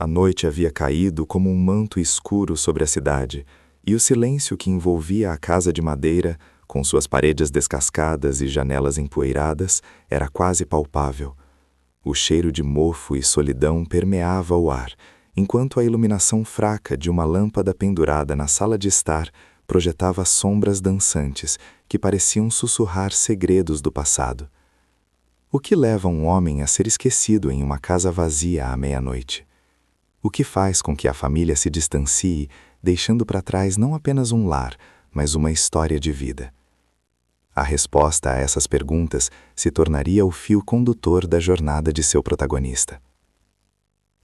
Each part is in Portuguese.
A noite havia caído como um manto escuro sobre a cidade, e o silêncio que envolvia a casa de madeira, com suas paredes descascadas e janelas empoeiradas, era quase palpável. O cheiro de mofo e solidão permeava o ar, enquanto a iluminação fraca de uma lâmpada pendurada na sala de estar projetava sombras dançantes que pareciam sussurrar segredos do passado. O que leva um homem a ser esquecido em uma casa vazia à meia-noite? O que faz com que a família se distancie, deixando para trás não apenas um lar, mas uma história de vida? A resposta a essas perguntas se tornaria o fio condutor da jornada de seu protagonista.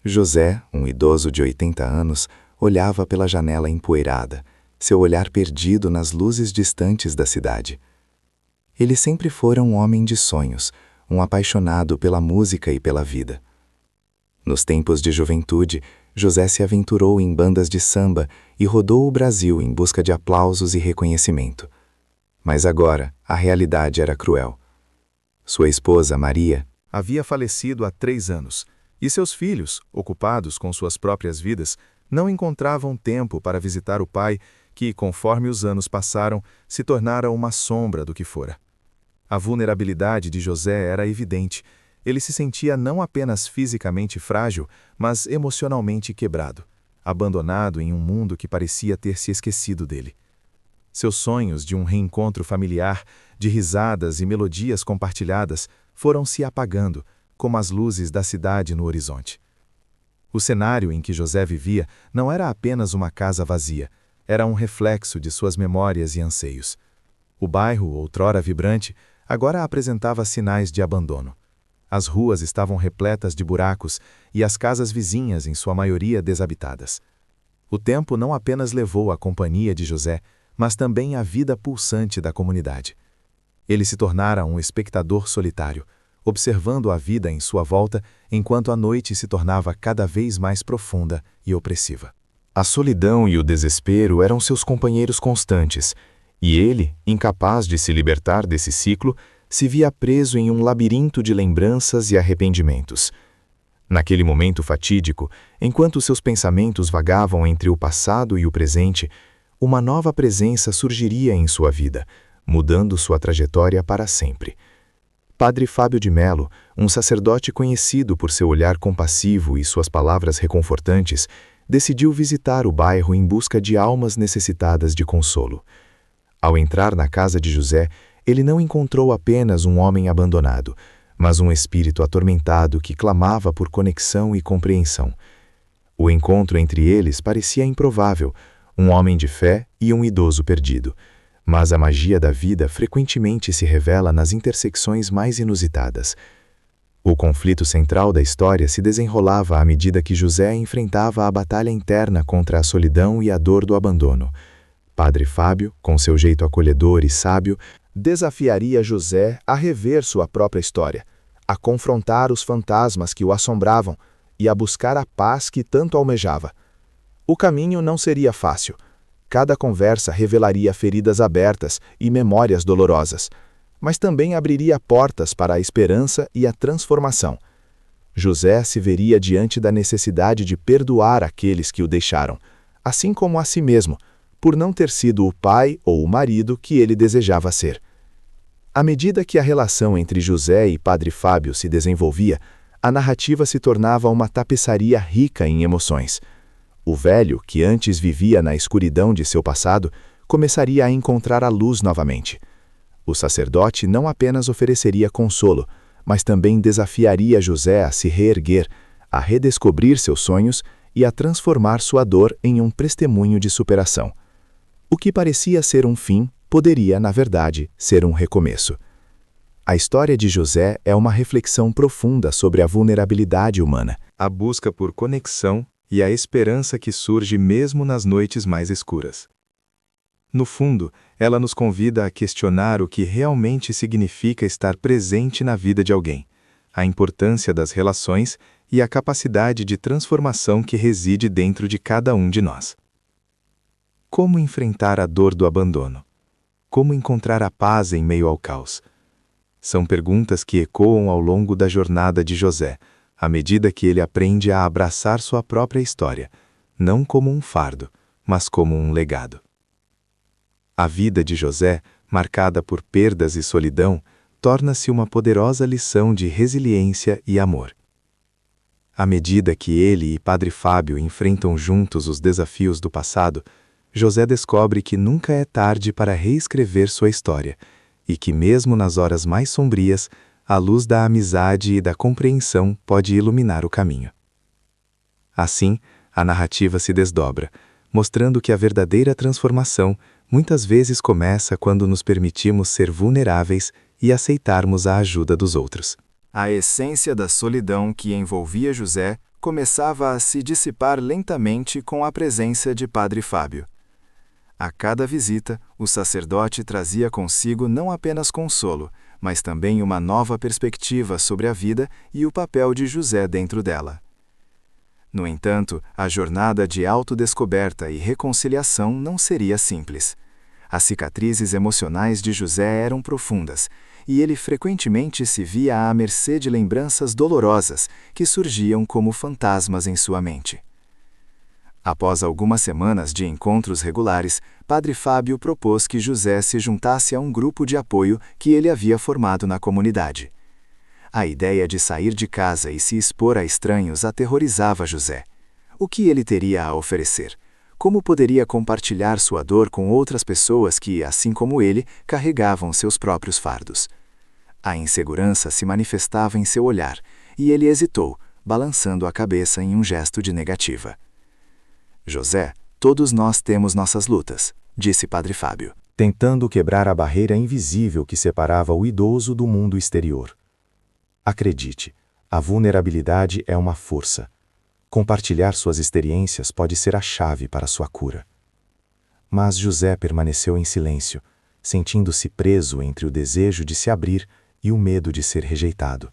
José, um idoso de 80 anos, olhava pela janela empoeirada, seu olhar perdido nas luzes distantes da cidade. Ele sempre fora um homem de sonhos, um apaixonado pela música e pela vida. Nos tempos de juventude, José se aventurou em bandas de samba e rodou o Brasil em busca de aplausos e reconhecimento. Mas agora, a realidade era cruel. Sua esposa, Maria, havia falecido há 3 anos, e seus filhos, ocupados com suas próprias vidas, não encontravam tempo para visitar o pai, que, conforme os anos passaram, se tornara uma sombra do que fora. A vulnerabilidade de José era evidente. Ele se sentia não apenas fisicamente frágil, mas emocionalmente quebrado, abandonado em um mundo que parecia ter se esquecido dele. Seus sonhos de um reencontro familiar, de risadas e melodias compartilhadas, foram se apagando, como as luzes da cidade no horizonte. O cenário em que José vivia não era apenas uma casa vazia, era um reflexo de suas memórias e anseios. O bairro, outrora vibrante, agora apresentava sinais de abandono. As ruas estavam repletas de buracos e as casas vizinhas, em sua maioria, desabitadas. O tempo não apenas levou a companhia de José, mas também a vida pulsante da comunidade. Ele se tornara um espectador solitário, observando a vida em sua volta enquanto a noite se tornava cada vez mais profunda e opressiva. A solidão e o desespero eram seus companheiros constantes, e ele, incapaz de se libertar desse ciclo, se via preso em um labirinto de lembranças e arrependimentos. Naquele momento fatídico, enquanto seus pensamentos vagavam entre o passado e o presente, uma nova presença surgiria em sua vida, mudando sua trajetória para sempre. Padre Fábio de Melo, um sacerdote conhecido por seu olhar compassivo e suas palavras reconfortantes, decidiu visitar o bairro em busca de almas necessitadas de consolo. Ao entrar na casa de José, ele não encontrou apenas um homem abandonado, mas um espírito atormentado que clamava por conexão e compreensão. O encontro entre eles parecia improvável, um homem de fé e um idoso perdido. Mas a magia da vida frequentemente se revela nas intersecções mais inusitadas. O conflito central da história se desenrolava à medida que José enfrentava a batalha interna contra a solidão e a dor do abandono. Padre Fábio, com seu jeito acolhedor e sábio, desafiaria José a rever sua própria história, a confrontar os fantasmas que o assombravam e a buscar a paz que tanto almejava. O caminho não seria fácil. Cada conversa revelaria feridas abertas e memórias dolorosas, mas também abriria portas para a esperança e a transformação. José se veria diante da necessidade de perdoar aqueles que o deixaram, assim como a si mesmo, por não ter sido o pai ou o marido que ele desejava ser. À medida que a relação entre José e Padre Fábio se desenvolvia, a narrativa se tornava uma tapeçaria rica em emoções. O velho, que antes vivia na escuridão de seu passado, começaria a encontrar a luz novamente. O sacerdote não apenas ofereceria consolo, mas também desafiaria José a se reerguer, a redescobrir seus sonhos e a transformar sua dor em um testemunho de superação. O que parecia ser um fim poderia, na verdade, ser um recomeço. A história de José é uma reflexão profunda sobre a vulnerabilidade humana, a busca por conexão e a esperança que surge mesmo nas noites mais escuras. No fundo, ela nos convida a questionar o que realmente significa estar presente na vida de alguém, a importância das relações e a capacidade de transformação que reside dentro de cada um de nós. Como enfrentar a dor do abandono? Como encontrar a paz em meio ao caos? São perguntas que ecoam ao longo da jornada de José, à medida que ele aprende a abraçar sua própria história, não como um fardo, mas como um legado. A vida de José, marcada por perdas e solidão, torna-se uma poderosa lição de resiliência e amor. À medida que ele e Padre Fábio enfrentam juntos os desafios do passado, José descobre que nunca é tarde para reescrever sua história e que, mesmo nas horas mais sombrias, a luz da amizade e da compreensão pode iluminar o caminho. Assim, a narrativa se desdobra, mostrando que a verdadeira transformação muitas vezes começa quando nos permitimos ser vulneráveis e aceitarmos a ajuda dos outros. A essência da solidão que envolvia José começava a se dissipar lentamente com a presença de Padre Fábio. A cada visita, o sacerdote trazia consigo não apenas consolo, mas também uma nova perspectiva sobre a vida e o papel de José dentro dela. No entanto, a jornada de autodescoberta e reconciliação não seria simples. As cicatrizes emocionais de José eram profundas, e ele frequentemente se via à mercê de lembranças dolorosas que surgiam como fantasmas em sua mente. Após algumas semanas de encontros regulares, Padre Fábio propôs que José se juntasse a um grupo de apoio que ele havia formado na comunidade. A ideia de sair de casa e se expor a estranhos aterrorizava José. O que ele teria a oferecer? Como poderia compartilhar sua dor com outras pessoas que, assim como ele, carregavam seus próprios fardos? A insegurança se manifestava em seu olhar, e ele hesitou, balançando a cabeça em um gesto de negativa. José, todos nós temos nossas lutas, disse Padre Fábio, tentando quebrar a barreira invisível que separava o idoso do mundo exterior. Acredite, a vulnerabilidade é uma força. Compartilhar suas experiências pode ser a chave para sua cura. Mas José permaneceu em silêncio, sentindo-se preso entre o desejo de se abrir e o medo de ser rejeitado.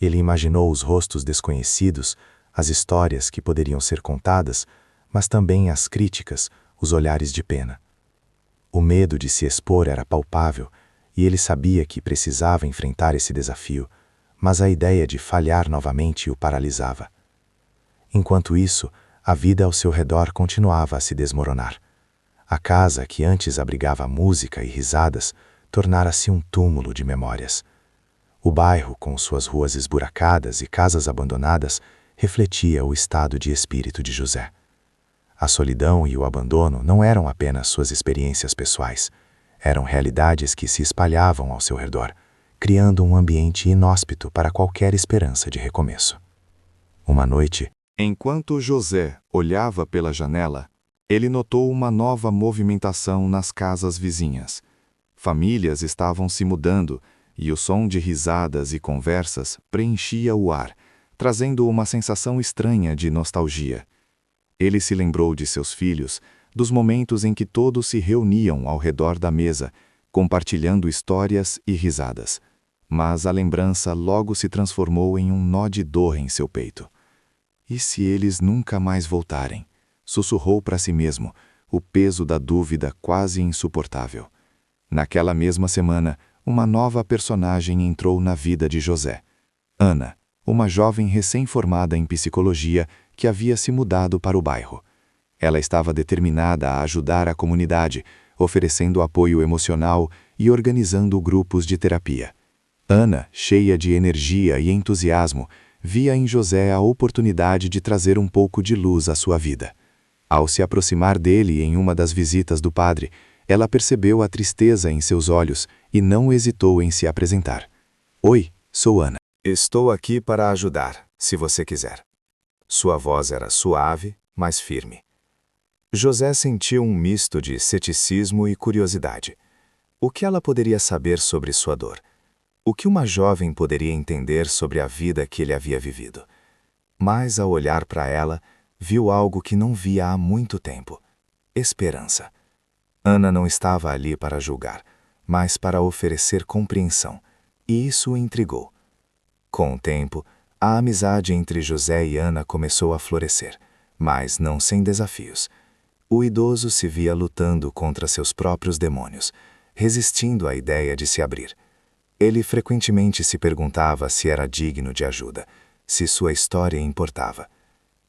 Ele imaginou os rostos desconhecidos, as histórias que poderiam ser contadas, mas também as críticas, os olhares de pena. O medo de se expor era palpável, e ele sabia que precisava enfrentar esse desafio, mas a ideia de falhar novamente o paralisava. Enquanto isso, a vida ao seu redor continuava a se desmoronar. A casa, que antes abrigava música e risadas, tornara-se um túmulo de memórias. O bairro, com suas ruas esburacadas e casas abandonadas, refletia o estado de espírito de José. A solidão e o abandono não eram apenas suas experiências pessoais, eram realidades que se espalhavam ao seu redor, criando um ambiente inóspito para qualquer esperança de recomeço. Uma noite, enquanto José olhava pela janela, ele notou uma nova movimentação nas casas vizinhas. Famílias estavam se mudando e o som de risadas e conversas preenchia o ar, trazendo uma sensação estranha de nostalgia. Ele se lembrou de seus filhos, dos momentos em que todos se reuniam ao redor da mesa, compartilhando histórias e risadas. Mas a lembrança logo se transformou em um nó de dor em seu peito. E se eles nunca mais voltarem? Sussurrou para si mesmo, o peso da dúvida quase insuportável. Naquela mesma semana, uma nova personagem entrou na vida de José. Ana, uma jovem recém-formada em psicologia que havia se mudado para o bairro. Ela estava determinada a ajudar a comunidade, oferecendo apoio emocional e organizando grupos de terapia. Ana, cheia de energia e entusiasmo, via em José a oportunidade de trazer um pouco de luz à sua vida. Ao se aproximar dele em uma das visitas do padre, ela percebeu a tristeza em seus olhos e não hesitou em se apresentar. Oi, sou Ana. Estou aqui para ajudar, se você quiser. Sua voz era suave, mas firme. José sentiu um misto de ceticismo e curiosidade. O que ela poderia saber sobre sua dor? O que uma jovem poderia entender sobre a vida que ele havia vivido? Mas, ao olhar para ela, viu algo que não via há muito tempo: esperança. Ana não estava ali para julgar, mas para oferecer compreensão, e isso o intrigou. Com o tempo, a amizade entre José e Ana começou a florescer, mas não sem desafios. O idoso se via lutando contra seus próprios demônios, resistindo à ideia de se abrir. Ele frequentemente se perguntava se era digno de ajuda, se sua história importava.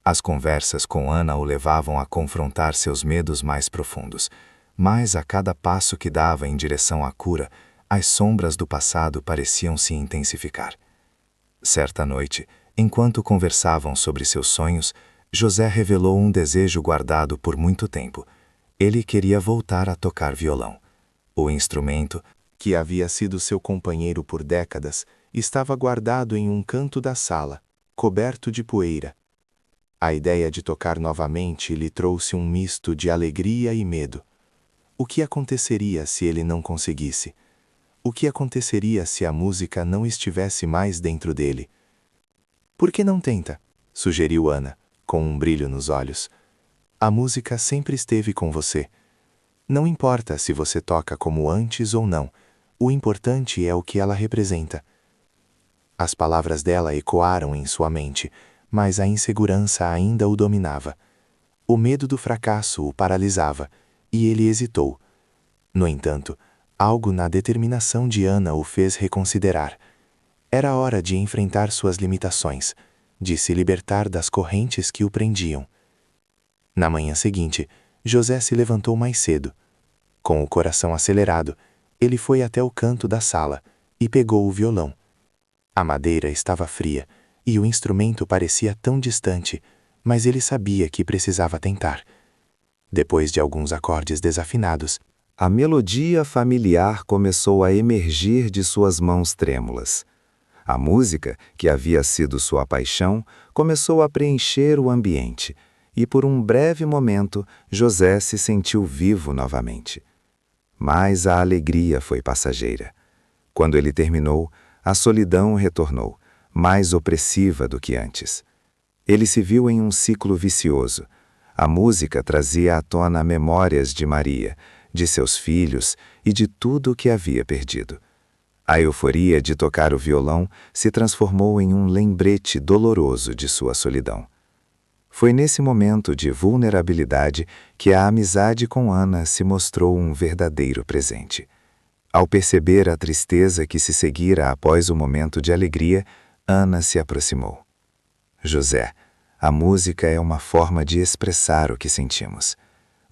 As conversas com Ana o levavam a confrontar seus medos mais profundos, mas a cada passo que dava em direção à cura, as sombras do passado pareciam se intensificar. Certa noite, enquanto conversavam sobre seus sonhos, José revelou um desejo guardado por muito tempo. Ele queria voltar a tocar violão. O instrumento, que havia sido seu companheiro por décadas, estava guardado em um canto da sala, coberto de poeira. A ideia de tocar novamente lhe trouxe um misto de alegria e medo. O que aconteceria se ele não conseguisse? O que aconteceria se a música não estivesse mais dentro dele? Por que não tenta? Sugeriu Ana, com um brilho nos olhos. A música sempre esteve com você. Não importa se você toca como antes ou não, o importante é o que ela representa. As palavras dela ecoaram em sua mente, mas a insegurança ainda o dominava. O medo do fracasso o paralisava, e ele hesitou. No entanto, algo na determinação de Ana o fez reconsiderar. Era hora de enfrentar suas limitações, de se libertar das correntes que o prendiam. Na manhã seguinte, José se levantou mais cedo. Com o coração acelerado, ele foi até o canto da sala e pegou o violão. A madeira estava fria e o instrumento parecia tão distante, mas ele sabia que precisava tentar. Depois de alguns acordes desafinados, a melodia familiar começou a emergir de suas mãos trêmulas. A música, que havia sido sua paixão, começou a preencher o ambiente, e por um breve momento José se sentiu vivo novamente. Mas a alegria foi passageira. Quando ele terminou, a solidão retornou, mais opressiva do que antes. Ele se viu em um ciclo vicioso. A música trazia à tona memórias de Maria, de seus filhos e de tudo o que havia perdido. A euforia de tocar o violão se transformou em um lembrete doloroso de sua solidão. Foi nesse momento de vulnerabilidade que a amizade com Ana se mostrou um verdadeiro presente. Ao perceber a tristeza que se seguira após o momento de alegria, Ana se aproximou. José, a música é uma forma de expressar o que sentimos.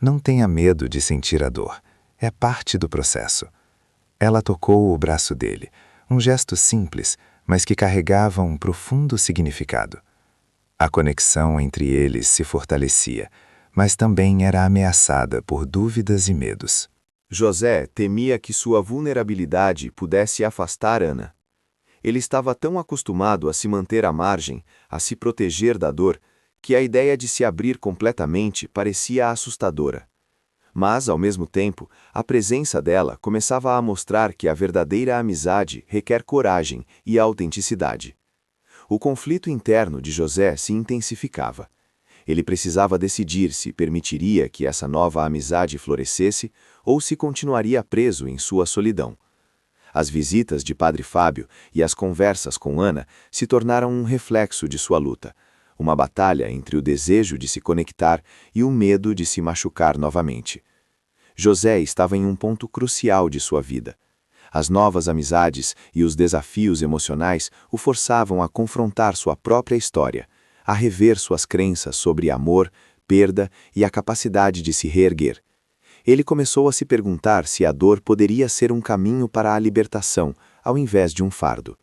Não tenha medo de sentir a dor. É parte do processo. Ela tocou o braço dele, um gesto simples, mas que carregava um profundo significado. A conexão entre eles se fortalecia, mas também era ameaçada por dúvidas e medos. José temia que sua vulnerabilidade pudesse afastar Ana. Ele estava tão acostumado a se manter à margem, a se proteger da dor, que a ideia de se abrir completamente parecia assustadora. Mas, ao mesmo tempo, a presença dela começava a mostrar que a verdadeira amizade requer coragem e autenticidade. O conflito interno de José se intensificava. Ele precisava decidir se permitiria que essa nova amizade florescesse ou se continuaria preso em sua solidão. As visitas de Padre Fábio e as conversas com Ana se tornaram um reflexo de sua luta, uma batalha entre o desejo de se conectar e o medo de se machucar novamente. José estava em um ponto crucial de sua vida. As novas amizades e os desafios emocionais o forçavam a confrontar sua própria história, a rever suas crenças sobre amor, perda e a capacidade de se reerguer. Ele começou a se perguntar se a dor poderia ser um caminho para a libertação, ao invés de um fardo.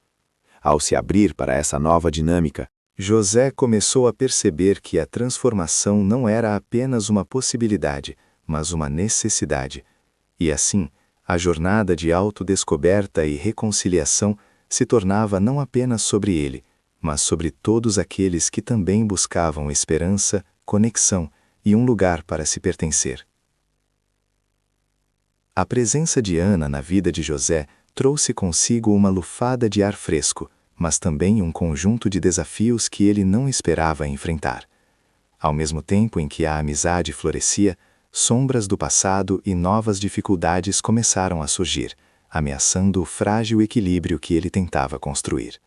Ao se abrir para essa nova dinâmica, José começou a perceber que a transformação não era apenas uma possibilidade, mas uma necessidade. E assim, a jornada de autodescoberta e reconciliação se tornava não apenas sobre ele, mas sobre todos aqueles que também buscavam esperança, conexão e um lugar para se pertencer. A presença de Ana na vida de José trouxe consigo uma lufada de ar fresco, mas também um conjunto de desafios que ele não esperava enfrentar. Ao mesmo tempo em que a amizade florescia, sombras do passado e novas dificuldades começaram a surgir, ameaçando o frágil equilíbrio que ele tentava construir.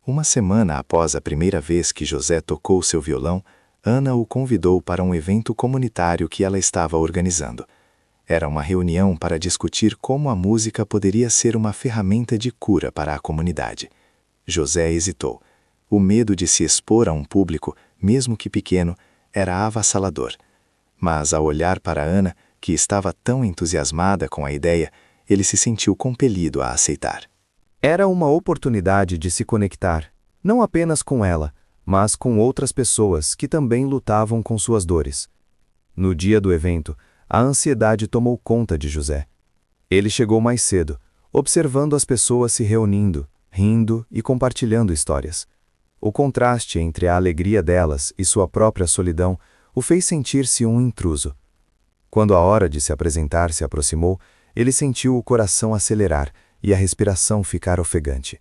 Uma semana após a primeira vez que José tocou seu violão, Ana o convidou para um evento comunitário que ela estava organizando. Era uma reunião para discutir como a música poderia ser uma ferramenta de cura para a comunidade. José hesitou. O medo de se expor a um público, mesmo que pequeno, era avassalador. Mas ao olhar para Ana, que estava tão entusiasmada com a ideia, ele se sentiu compelido a aceitar. Era uma oportunidade de se conectar, não apenas com ela, mas com outras pessoas que também lutavam com suas dores. No dia do evento, a ansiedade tomou conta de José. Ele chegou mais cedo, observando as pessoas se reunindo, rindo e compartilhando histórias. O contraste entre a alegria delas e sua própria solidão o fez sentir-se um intruso. Quando a hora de se apresentar se aproximou, ele sentiu o coração acelerar e a respiração ficar ofegante.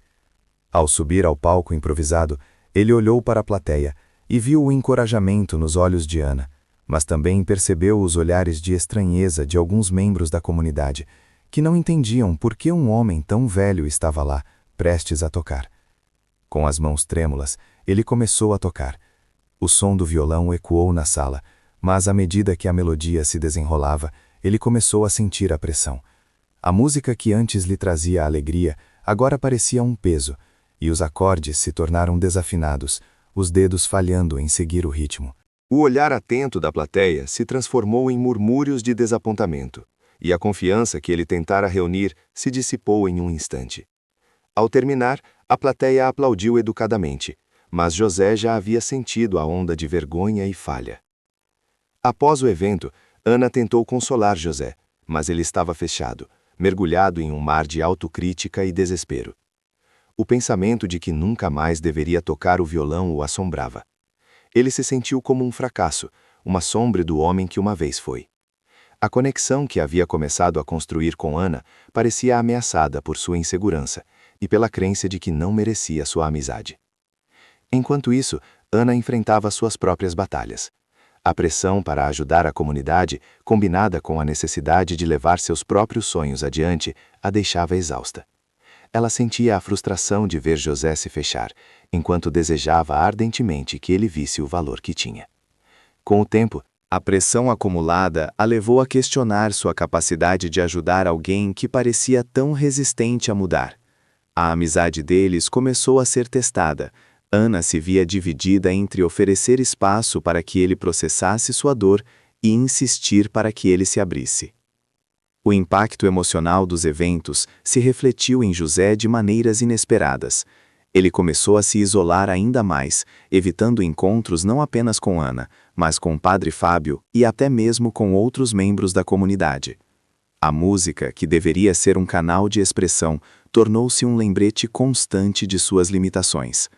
Ao subir ao palco improvisado, ele olhou para a plateia e viu o encorajamento nos olhos de Ana, mas também percebeu os olhares de estranheza de alguns membros da comunidade, que não entendiam por que um homem tão velho estava lá, prestes a tocar. Com as mãos trêmulas, ele começou a tocar. O som do violão ecoou na sala, mas à medida que a melodia se desenrolava, ele começou a sentir a pressão. A música que antes lhe trazia alegria, agora parecia um peso, e os acordes se tornaram desafinados, os dedos falhando em seguir o ritmo. O olhar atento da plateia se transformou em murmúrios de desapontamento, e a confiança que ele tentara reunir se dissipou em um instante. Ao terminar, a plateia aplaudiu educadamente, mas José já havia sentido a onda de vergonha e falha. Após o evento, Ana tentou consolar José, mas ele estava fechado, mergulhado em um mar de autocrítica e desespero. O pensamento de que nunca mais deveria tocar o violão o assombrava. Ele se sentiu como um fracasso, uma sombra do homem que uma vez foi. A conexão que havia começado a construir com Ana parecia ameaçada por sua insegurança e pela crença de que não merecia sua amizade. Enquanto isso, Ana enfrentava suas próprias batalhas. A pressão para ajudar a comunidade, combinada com a necessidade de levar seus próprios sonhos adiante, a deixava exausta. Ela sentia a frustração de ver José se fechar, enquanto desejava ardentemente que ele visse o valor que tinha. Com o tempo, a pressão acumulada a levou a questionar sua capacidade de ajudar alguém que parecia tão resistente a mudar. A amizade deles começou a ser testada. Ana se via dividida entre oferecer espaço para que ele processasse sua dor e insistir para que ele se abrisse. O impacto emocional dos eventos se refletiu em José de maneiras inesperadas. Ele começou a se isolar ainda mais, evitando encontros não apenas com Ana, mas com o Padre Fábio e até mesmo com outros membros da comunidade. A música, que deveria ser um canal de expressão, tornou-se um lembrete constante de suas limitações.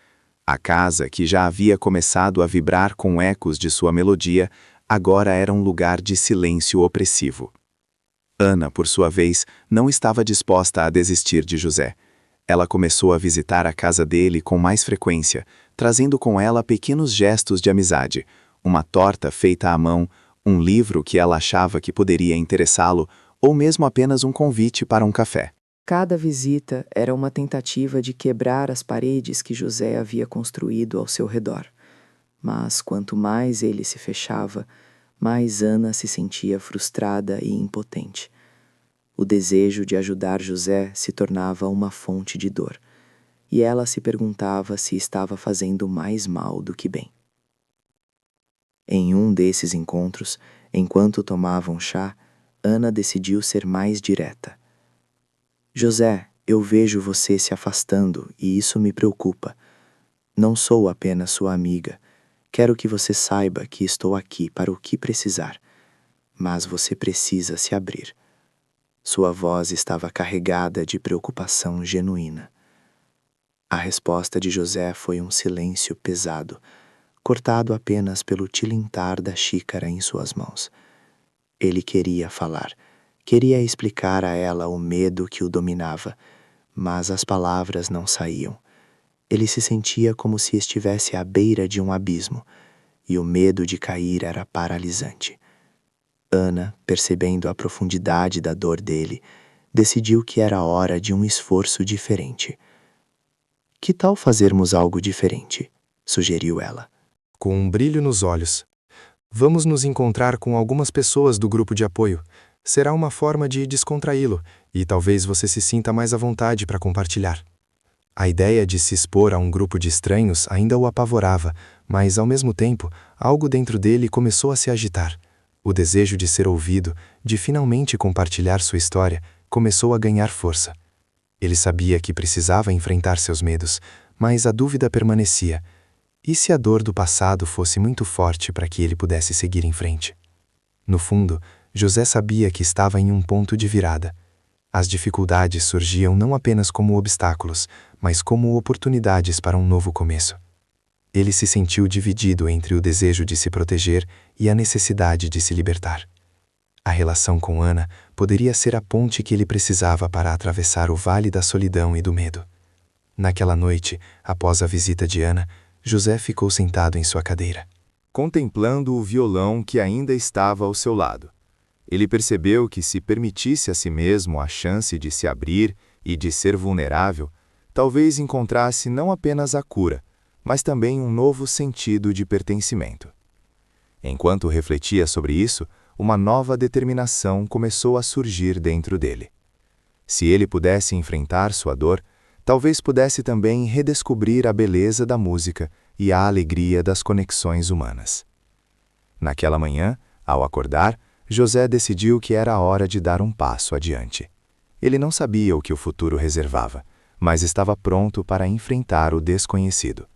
A casa, que já havia começado a vibrar com ecos de sua melodia, agora era um lugar de silêncio opressivo. Ana, por sua vez, não estava disposta a desistir de José. Ela começou a visitar a casa dele com mais frequência, trazendo com ela pequenos gestos de amizade, uma torta feita à mão, um livro que ela achava que poderia interessá-lo, ou mesmo apenas um convite para um café. Cada visita era uma tentativa de quebrar as paredes que José havia construído ao seu redor. Mas quanto mais ele se fechava, mais Ana se sentia frustrada e impotente. O desejo de ajudar José se tornava uma fonte de dor, e ela se perguntava se estava fazendo mais mal do que bem. Em um desses encontros, enquanto tomavam chá, Ana decidiu ser mais direta. José, eu vejo você se afastando e isso me preocupa. Não sou apenas sua amiga. Quero que você saiba que estou aqui para o que precisar. Mas você precisa se abrir. Sua voz estava carregada de preocupação genuína. A resposta de José foi um silêncio pesado, cortado apenas pelo tilintar da xícara em suas mãos. Ele queria falar. Queria explicar a ela o medo que o dominava, mas as palavras não saíam. Ele se sentia como se estivesse à beira de um abismo, e o medo de cair era paralisante. Ana, percebendo a profundidade da dor dele, decidiu que era hora de um esforço diferente. Que tal fazermos algo diferente? Sugeriu ela. Com um brilho nos olhos. Vamos nos encontrar com algumas pessoas do grupo de apoio. Será uma forma de descontraí-lo, e talvez você se sinta mais à vontade para compartilhar. A ideia de se expor a um grupo de estranhos ainda o apavorava, mas, ao mesmo tempo, algo dentro dele começou a se agitar. O desejo de ser ouvido, de finalmente compartilhar sua história, começou a ganhar força. Ele sabia que precisava enfrentar seus medos, mas a dúvida permanecia. E se a dor do passado fosse muito forte para que ele pudesse seguir em frente? No fundo, José sabia que estava em um ponto de virada. As dificuldades surgiam não apenas como obstáculos, mas como oportunidades para um novo começo. Ele se sentiu dividido entre o desejo de se proteger e a necessidade de se libertar. A relação com Ana poderia ser a ponte que ele precisava para atravessar o vale da solidão e do medo. Naquela noite, após a visita de Ana, José ficou sentado em sua cadeira, contemplando o violão que ainda estava ao seu lado. Ele percebeu que, se permitisse a si mesmo a chance de se abrir e de ser vulnerável, talvez encontrasse não apenas a cura, mas também um novo sentido de pertencimento. Enquanto refletia sobre isso, uma nova determinação começou a surgir dentro dele. Se ele pudesse enfrentar sua dor, talvez pudesse também redescobrir a beleza da música e a alegria das conexões humanas. Naquela manhã, ao acordar, José decidiu que era a hora de dar um passo adiante. Ele não sabia o que o futuro reservava, mas estava pronto para enfrentar o desconhecido,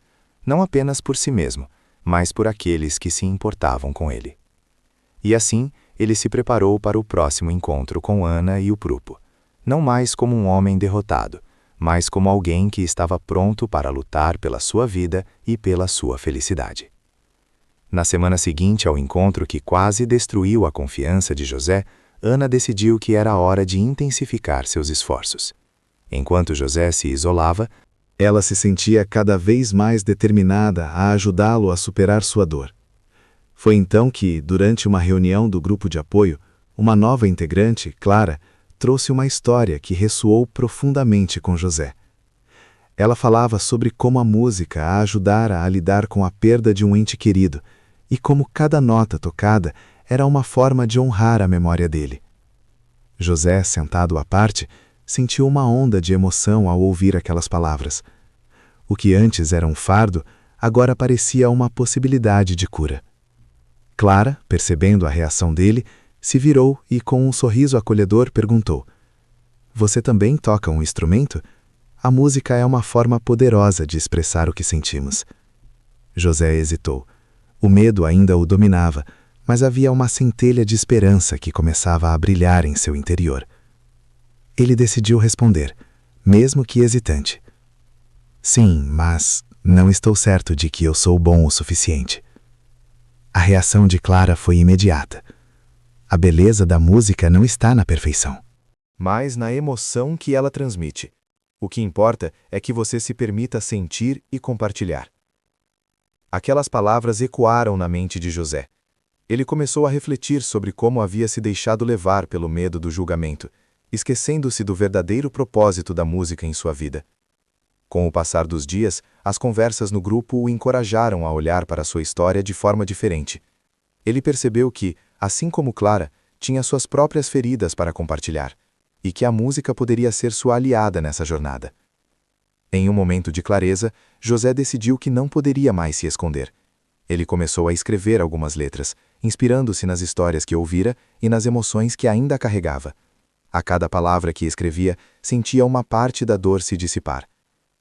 não apenas por si mesmo, mas por aqueles que se importavam com ele. E assim, ele se preparou para o próximo encontro com Ana e o Prupo, não mais como um homem derrotado, mas como alguém que estava pronto para lutar pela sua vida e pela sua felicidade. Na semana seguinte ao encontro que quase destruiu a confiança de José, Ana decidiu que era hora de intensificar seus esforços. Enquanto José se isolava, ela se sentia cada vez mais determinada a ajudá-lo a superar sua dor. Foi então que, durante uma reunião do grupo de apoio, uma nova integrante, Clara, trouxe uma história que ressoou profundamente com José. Ela falava sobre como a música a ajudara a lidar com a perda de um ente querido, e como cada nota tocada era uma forma de honrar a memória dele. José, sentado à parte, sentiu uma onda de emoção ao ouvir aquelas palavras. O que antes era um fardo, agora parecia uma possibilidade de cura. Clara, percebendo a reação dele, se virou e, com um sorriso acolhedor, perguntou: "Você também toca um instrumento? A música é uma forma poderosa de expressar o que sentimos." José hesitou. O medo ainda o dominava, mas havia uma centelha de esperança que começava a brilhar em seu interior. Ele decidiu responder, mesmo que hesitante: "Sim, mas não estou certo de que eu sou bom o suficiente." A reação de Clara foi imediata. A beleza da música não está na perfeição, mas na emoção que ela transmite. O que importa é que você se permita sentir e compartilhar. Aquelas palavras ecoaram na mente de José. Ele começou a refletir sobre como havia se deixado levar pelo medo do julgamento, esquecendo-se do verdadeiro propósito da música em sua vida. Com o passar dos dias, as conversas no grupo o encorajaram a olhar para sua história de forma diferente. Ele percebeu que, assim como Clara, tinha suas próprias feridas para compartilhar, e que a música poderia ser sua aliada nessa jornada. Em um momento de clareza, José decidiu que não poderia mais se esconder. Ele começou a escrever algumas letras, inspirando-se nas histórias que ouvira e nas emoções que ainda carregava. A cada palavra que escrevia, sentia uma parte da dor se dissipar.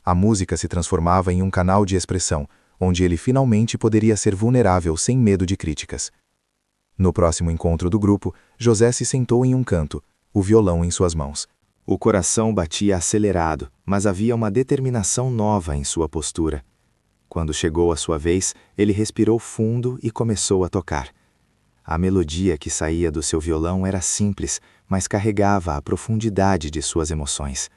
A música se transformava em um canal de expressão, onde ele finalmente poderia ser vulnerável sem medo de críticas. No próximo encontro do grupo, José se sentou em um canto, o violão em suas mãos. O coração batia acelerado, mas havia uma determinação nova em sua postura. Quando chegou a sua vez, ele respirou fundo e começou a tocar. A melodia que saía do seu violão era simples, mas carregava a profundidade de suas emoções.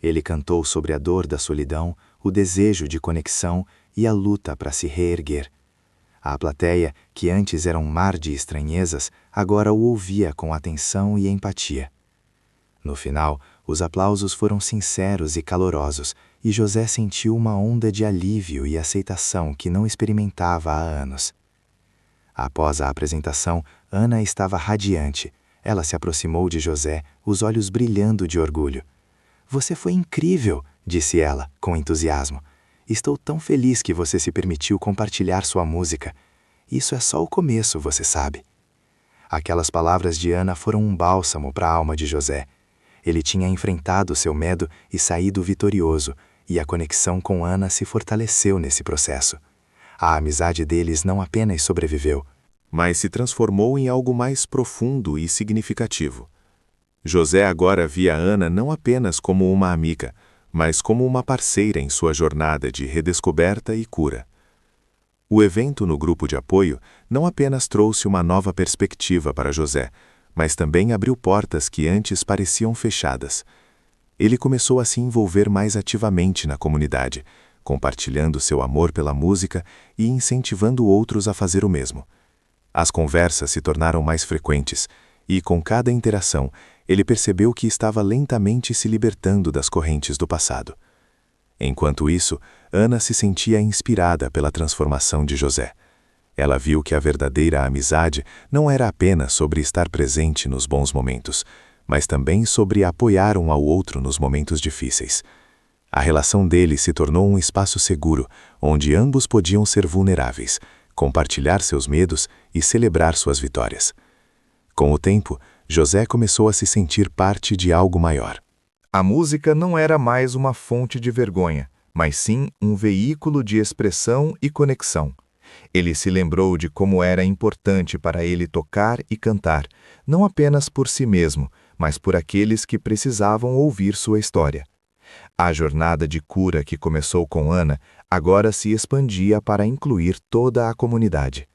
Ele cantou sobre a dor da solidão, o desejo de conexão e a luta para se reerguer. A plateia, que antes era um mar de estranhezas, agora o ouvia com atenção e empatia. No final, os aplausos foram sinceros e calorosos, e José sentiu uma onda de alívio e aceitação que não experimentava há anos. Após a apresentação, Ana estava radiante. Ela se aproximou de José, os olhos brilhando de orgulho. "Você foi incrível!" disse ela, com entusiasmo. Estou tão feliz que você se permitiu compartilhar sua música. Isso é só o começo, você sabe. Aquelas palavras de Ana foram um bálsamo para a alma de José. Ele tinha enfrentado seu medo e saído vitorioso, e a conexão com Ana se fortaleceu nesse processo. A amizade deles não apenas sobreviveu, mas se transformou em algo mais profundo e significativo. José agora via Ana não apenas como uma amiga, mas como uma parceira em sua jornada de redescoberta e cura. O evento no grupo de apoio não apenas trouxe uma nova perspectiva para José, mas também abriu portas que antes pareciam fechadas. Ele começou a se envolver mais ativamente na comunidade, compartilhando seu amor pela música e incentivando outros a fazer o mesmo. As conversas se tornaram mais frequentes, e com cada interação, ele percebeu que estava lentamente se libertando das correntes do passado. Enquanto isso, Ana se sentia inspirada pela transformação de José. Ela viu que a verdadeira amizade não era apenas sobre estar presente nos bons momentos, mas também sobre apoiar um ao outro nos momentos difíceis. A relação deles se tornou um espaço seguro, onde ambos podiam ser vulneráveis, compartilhar seus medos e celebrar suas vitórias. Com o tempo, José começou a se sentir parte de algo maior. A música não era mais uma fonte de vergonha, mas sim um veículo de expressão e conexão. Ele se lembrou de como era importante para ele tocar e cantar, não apenas por si mesmo, mas por aqueles que precisavam ouvir sua história. A jornada de cura que começou com Ana agora se expandia para incluir toda a comunidade.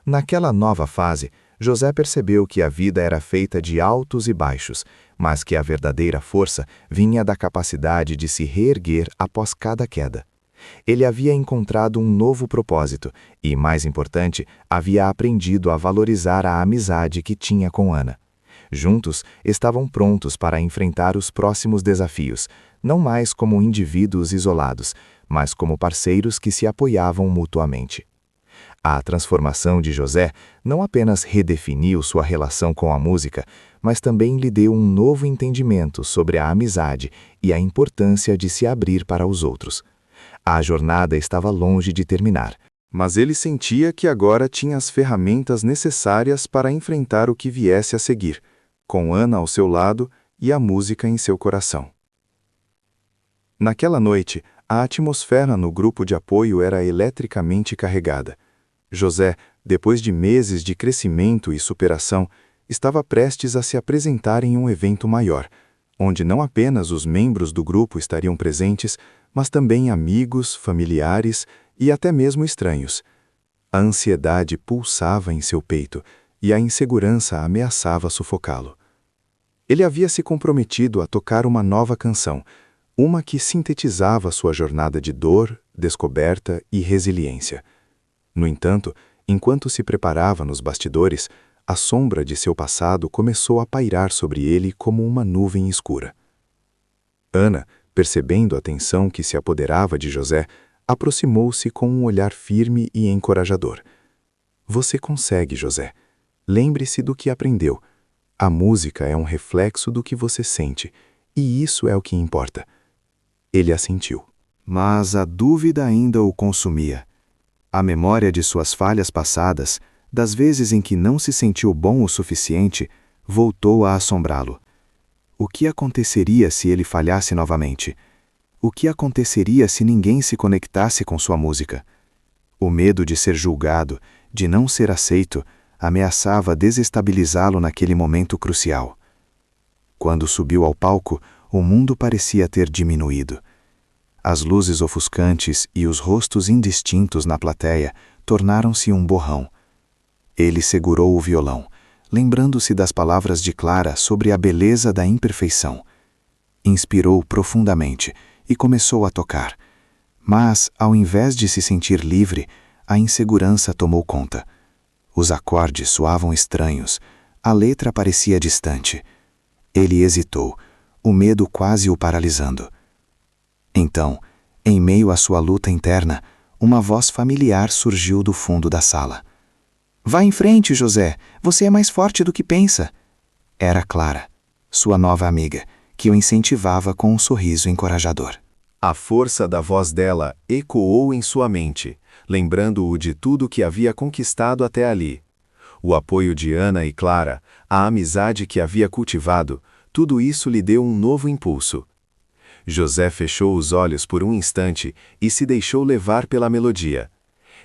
Naquela nova fase, José percebeu que a vida era feita de altos e baixos, mas que a verdadeira força vinha da capacidade de se reerguer após cada queda. Ele havia encontrado um novo propósito e, mais importante, havia aprendido a valorizar a amizade que tinha com Ana. Juntos, estavam prontos para enfrentar os próximos desafios, não mais como indivíduos isolados, mas como parceiros que se apoiavam mutuamente. A transformação de José não apenas redefiniu sua relação com a música, mas também lhe deu um novo entendimento sobre a amizade e a importância de se abrir para os outros. A jornada estava longe de terminar, mas ele sentia que agora tinha as ferramentas necessárias para enfrentar o que viesse a seguir, com Ana ao seu lado e a música em seu coração. Naquela noite, a atmosfera no grupo de apoio era eletricamente carregada. José, depois de meses de crescimento e superação, estava prestes a se apresentar em um evento maior, onde não apenas os membros do grupo estariam presentes, mas também amigos, familiares e até mesmo estranhos. A ansiedade pulsava em seu peito e a insegurança ameaçava sufocá-lo. Ele havia se comprometido a tocar uma nova canção, uma que sintetizava sua jornada de dor, descoberta e resiliência. No entanto, enquanto se preparava nos bastidores, a sombra de seu passado começou a pairar sobre ele como uma nuvem escura. Ana, percebendo a tensão que se apoderava de José, aproximou-se com um olhar firme e encorajador. Você consegue, José. Lembre-se do que aprendeu. A música é um reflexo do que você sente, e isso é o que importa. Ele assentiu. Mas a dúvida ainda o consumia. A memória de suas falhas passadas, das vezes em que não se sentiu bom o suficiente, voltou a assombrá-lo. O que aconteceria se ele falhasse novamente? O que aconteceria se ninguém se conectasse com sua música? O medo de ser julgado, de não ser aceito, ameaçava desestabilizá-lo naquele momento crucial. Quando subiu ao palco, o mundo parecia ter diminuído. As luzes ofuscantes e os rostos indistintos na plateia tornaram-se um borrão. Ele segurou o violão, lembrando-se das palavras de Clara sobre a beleza da imperfeição. Inspirou profundamente e começou a tocar. Mas, ao invés de se sentir livre, a insegurança tomou conta. Os acordes soavam estranhos, a letra parecia distante. Ele hesitou, o medo quase o paralisando. Então, em meio à sua luta interna, uma voz familiar surgiu do fundo da sala. Vá em frente, José, você é mais forte do que pensa. Era Clara, sua nova amiga, que o incentivava com um sorriso encorajador. A força da voz dela ecoou em sua mente, lembrando-o de tudo que havia conquistado até ali. O apoio de Ana e Clara, a amizade que havia cultivado, tudo isso lhe deu um novo impulso. José fechou os olhos por um instante e se deixou levar pela melodia.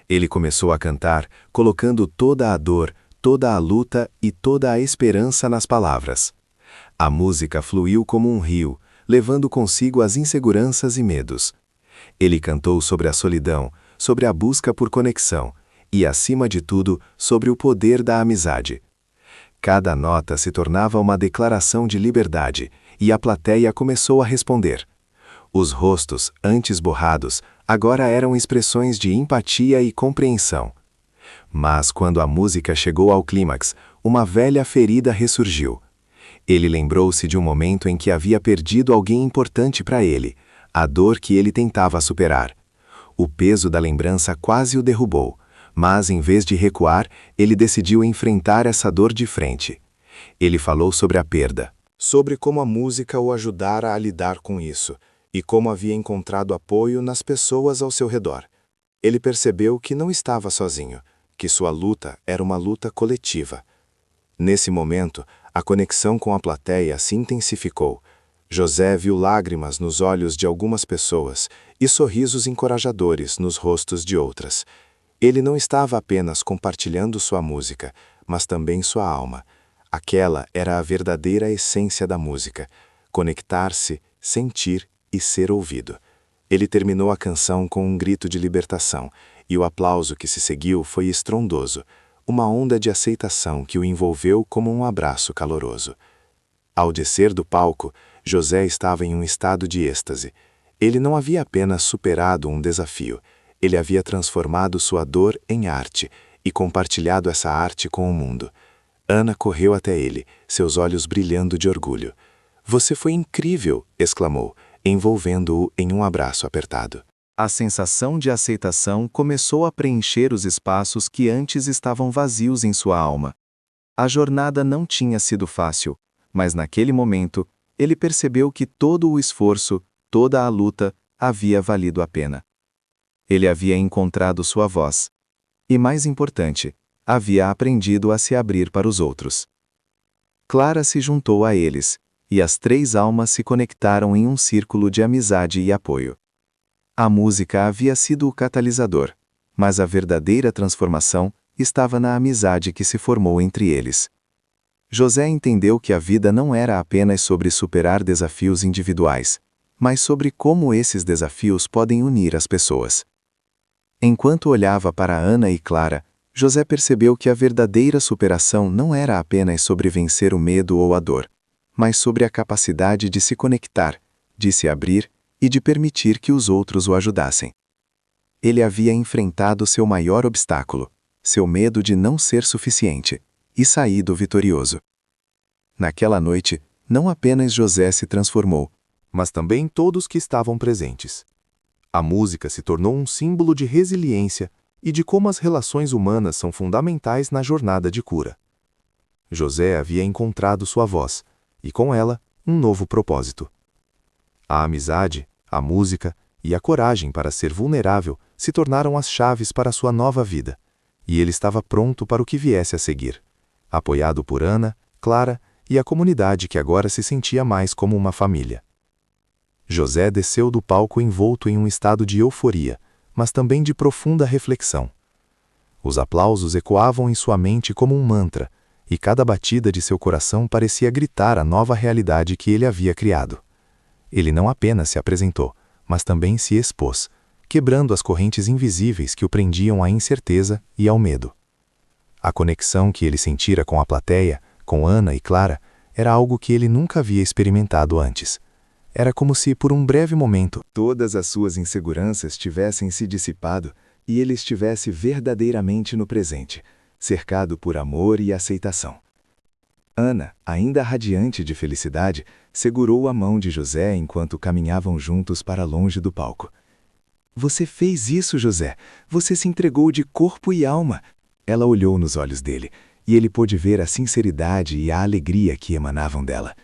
Ele começou a cantar, colocando toda a dor, toda a luta e toda a esperança nas palavras. A música fluiu como um rio, levando consigo as inseguranças e medos. Ele cantou sobre a solidão, sobre a busca por conexão e, acima de tudo, sobre o poder da amizade. Cada nota se tornava uma declaração de liberdade, e a plateia começou a responder. Os rostos, antes borrados, agora eram expressões de empatia e compreensão. Mas quando a música chegou ao clímax, uma velha ferida ressurgiu. Ele lembrou-se de um momento em que havia perdido alguém importante para ele, a dor que ele tentava superar. O peso da lembrança quase o derrubou, mas em vez de recuar, ele decidiu enfrentar essa dor de frente. Ele falou sobre a perda, sobre como a música o ajudara a lidar com isso, e como havia encontrado apoio nas pessoas ao seu redor. Ele percebeu que não estava sozinho, que sua luta era uma luta coletiva. Nesse momento, a conexão com a plateia se intensificou. José viu lágrimas nos olhos de algumas pessoas e sorrisos encorajadores nos rostos de outras. Ele não estava apenas compartilhando sua música, mas também sua alma. Aquela era a verdadeira essência da música: conectar-se, sentir e ser ouvido. Ele terminou a canção com um grito de libertação, e o aplauso que se seguiu foi estrondoso, uma onda de aceitação que o envolveu como um abraço caloroso. Ao descer do palco, José estava em um estado de êxtase. Ele não havia apenas superado um desafio, ele havia transformado sua dor em arte e compartilhado essa arte com o mundo. Ana correu até ele, seus olhos brilhando de orgulho. "Você foi incrível!" exclamou, envolvendo-o em um abraço apertado. A sensação de aceitação começou a preencher os espaços que antes estavam vazios em sua alma. A jornada não tinha sido fácil, mas naquele momento, ele percebeu que todo o esforço, toda a luta, havia valido a pena. Ele havia encontrado sua voz. E mais importante, havia aprendido a se abrir para os outros. Clara se juntou a eles, e as três almas se conectaram em um círculo de amizade e apoio. A música havia sido o catalisador, mas a verdadeira transformação estava na amizade que se formou entre eles. José entendeu que a vida não era apenas sobre superar desafios individuais, mas sobre como esses desafios podem unir as pessoas. Enquanto olhava para Ana e Clara, José percebeu que a verdadeira superação não era apenas sobre vencer o medo ou a dor, mas sobre a capacidade de se conectar, de se abrir e de permitir que os outros o ajudassem. Ele havia enfrentado seu maior obstáculo, seu medo de não ser suficiente, e saído vitorioso. Naquela noite, não apenas José se transformou, mas também todos que estavam presentes. A música se tornou um símbolo de resiliência e de como as relações humanas são fundamentais na jornada de cura. José havia encontrado sua voz, e com ela, um novo propósito. A amizade, a música e a coragem para ser vulnerável se tornaram as chaves para sua nova vida, e ele estava pronto para o que viesse a seguir, apoiado por Ana, Clara e a comunidade que agora se sentia mais como uma família. José desceu do palco envolto em um estado de euforia, mas também de profunda reflexão. Os aplausos ecoavam em sua mente como um mantra, e cada batida de seu coração parecia gritar a nova realidade que ele havia criado. Ele não apenas se apresentou, mas também se expôs, quebrando as correntes invisíveis que o prendiam à incerteza e ao medo. A conexão que ele sentira com a plateia, com Ana e Clara, era algo que ele nunca havia experimentado antes. Era como se, por um breve momento, todas as suas inseguranças tivessem se dissipado e ele estivesse verdadeiramente no presente, cercado por amor e aceitação. Ana, ainda radiante de felicidade, segurou a mão de José enquanto caminhavam juntos para longe do palco. "Você fez isso, José! Você se entregou de corpo e alma!" Ela olhou nos olhos dele, e ele pôde ver a sinceridade e a alegria que emanavam dela.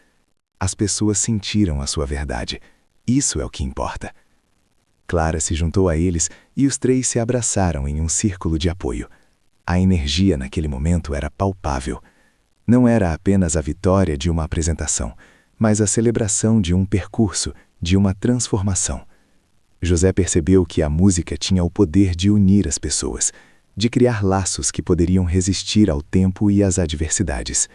As pessoas sentiram a sua verdade. Isso é o que importa. Clara se juntou a eles e os três se abraçaram em um círculo de apoio. A energia naquele momento era palpável. Não era apenas a vitória de uma apresentação, mas a celebração de um percurso, de uma transformação. José percebeu que a música tinha o poder de unir as pessoas, de criar laços que poderiam resistir ao tempo e às adversidades.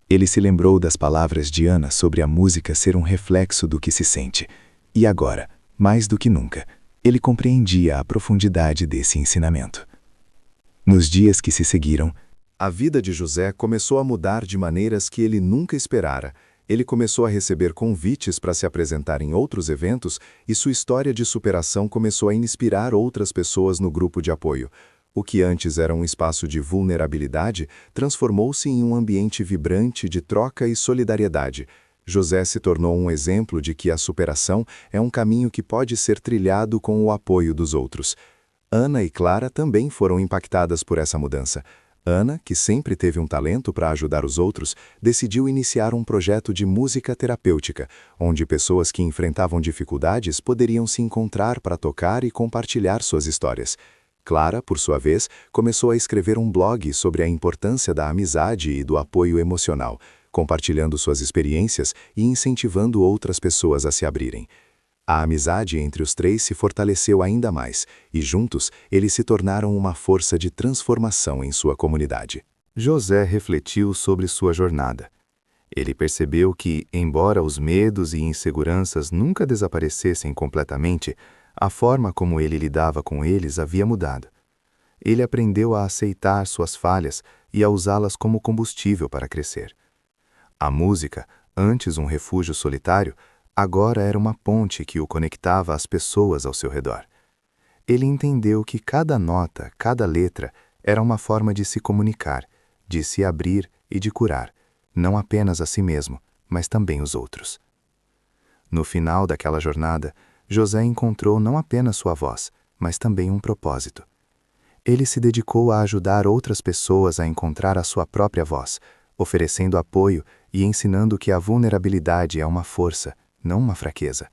Ele se lembrou das palavras de Ana sobre a música ser um reflexo do que se sente, e agora, mais do que nunca, ele compreendia a profundidade desse ensinamento. Nos dias que se seguiram, a vida de José começou a mudar de maneiras que ele nunca esperara. Ele começou a receber convites para se apresentar em outros eventos e sua história de superação começou a inspirar outras pessoas no grupo de apoio. O que antes era um espaço de vulnerabilidade transformou-se em um ambiente vibrante de troca e solidariedade. José se tornou um exemplo de que a superação é um caminho que pode ser trilhado com o apoio dos outros. Ana e Clara também foram impactadas por essa mudança. Ana, que sempre teve um talento para ajudar os outros, decidiu iniciar um projeto de música terapêutica, onde pessoas que enfrentavam dificuldades poderiam se encontrar para tocar e compartilhar suas histórias. Clara, por sua vez, começou a escrever um blog sobre a importância da amizade e do apoio emocional, compartilhando suas experiências e incentivando outras pessoas a se abrirem. A amizade entre os três se fortaleceu ainda mais, e juntos eles se tornaram uma força de transformação em sua comunidade. José refletiu sobre sua jornada. Ele percebeu que, embora os medos e inseguranças nunca desaparecessem completamente, a forma como ele lidava com eles havia mudado. Ele aprendeu a aceitar suas falhas e a usá-las como combustível para crescer. A música, antes um refúgio solitário, agora era uma ponte que o conectava às pessoas ao seu redor. Ele entendeu que cada nota, cada letra, era uma forma de se comunicar, de se abrir e de curar, não apenas a si mesmo, mas também os outros. No final daquela jornada, José encontrou não apenas sua voz, mas também um propósito. Ele se dedicou a ajudar outras pessoas a encontrar a sua própria voz, oferecendo apoio e ensinando que a vulnerabilidade é uma força, não uma fraqueza.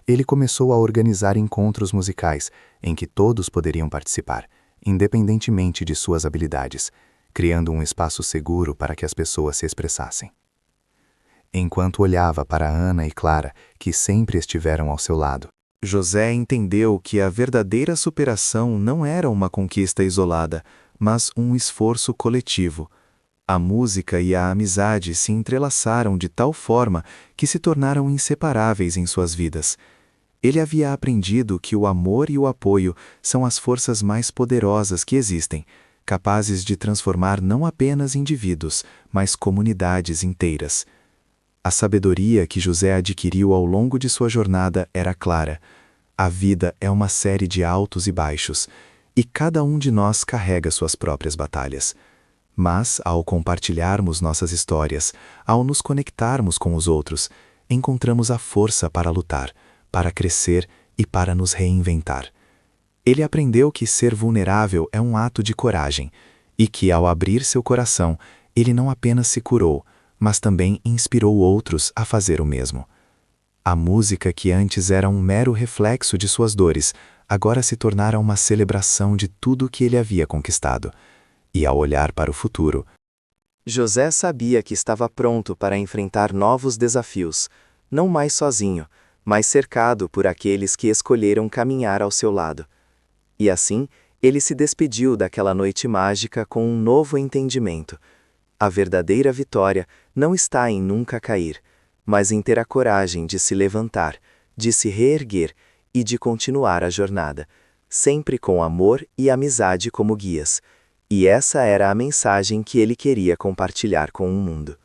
Ele começou a organizar encontros musicais em que todos poderiam participar, independentemente de suas habilidades, criando um espaço seguro para que as pessoas se expressassem. Enquanto olhava para Ana e Clara, que sempre estiveram ao seu lado, José entendeu que a verdadeira superação não era uma conquista isolada, mas um esforço coletivo. A música e a amizade se entrelaçaram de tal forma que se tornaram inseparáveis em suas vidas. Ele havia aprendido que o amor e o apoio são as forças mais poderosas que existem, capazes de transformar não apenas indivíduos, mas comunidades inteiras. A sabedoria que José adquiriu ao longo de sua jornada era clara. A vida é uma série de altos e baixos, e cada um de nós carrega suas próprias batalhas. Mas, ao compartilharmos nossas histórias, ao nos conectarmos com os outros, encontramos a força para lutar, para crescer e para nos reinventar. Ele aprendeu que ser vulnerável é um ato de coragem, e que, ao abrir seu coração, ele não apenas se curou, mas também inspirou outros a fazer o mesmo. A música, que antes era um mero reflexo de suas dores, agora se tornara uma celebração de tudo que ele havia conquistado. E ao olhar para o futuro, José sabia que estava pronto para enfrentar novos desafios, não mais sozinho, mas cercado por aqueles que escolheram caminhar ao seu lado. E assim, ele se despediu daquela noite mágica com um novo entendimento. A verdadeira vitória não está em nunca cair, mas em ter a coragem de se levantar, de se reerguer e de continuar a jornada, sempre com amor e amizade como guias. E essa era a mensagem que ele queria compartilhar com o mundo.